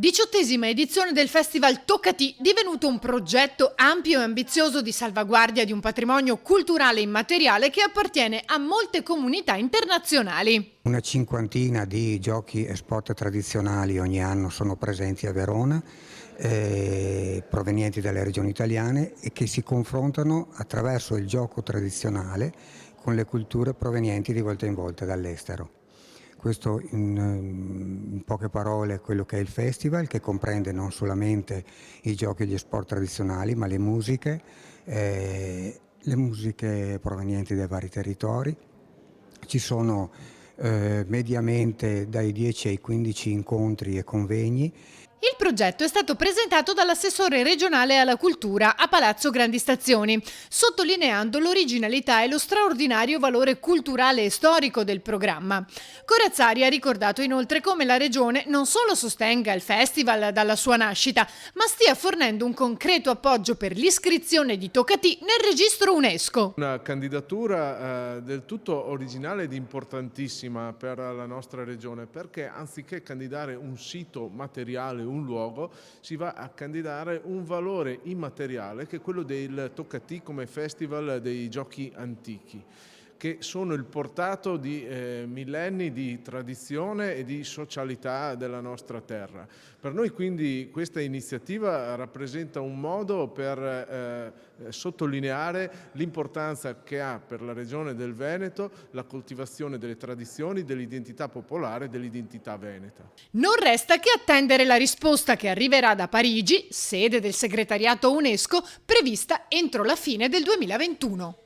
18ª edizione del Festival Toccati, divenuto un progetto ampio e ambizioso di salvaguardia di un patrimonio culturale immateriale che appartiene a molte comunità internazionali. Una cinquantina di giochi e sport tradizionali ogni anno sono presenti a Verona, provenienti dalle regioni italiane e che si confrontano attraverso il gioco tradizionale con le culture provenienti di volta in volta dall'estero. Questo in poche parole è quello che è il festival, che comprende non solamente i giochi e gli sport tradizionali, ma le musiche provenienti dai vari territori. Ci sono mediamente dai 10 ai 15 incontri e convegni. Il progetto è stato presentato dall'assessore regionale alla cultura a Palazzo Grandi Stazioni, sottolineando l'originalità e lo straordinario valore culturale e storico del programma. Corazzari ha ricordato inoltre come la regione non solo sostenga il festival dalla sua nascita, ma stia fornendo un concreto appoggio per l'iscrizione di Toccati nel registro UNESCO. Una candidatura del tutto originale ed importantissima per la nostra regione, perché anziché candidare un sito materiale, un luogo, si va a candidare un valore immateriale che è quello del Toccati come festival dei giochi antichi, che sono il portato di millenni di tradizione e di socialità della nostra terra. Per noi quindi questa iniziativa rappresenta un modo per sottolineare l'importanza che ha per la regione del Veneto la coltivazione delle tradizioni, dell'identità popolare e dell'identità veneta. Non resta che attendere la risposta che arriverà da Parigi, sede del segretariato UNESCO, prevista entro la fine del 2021.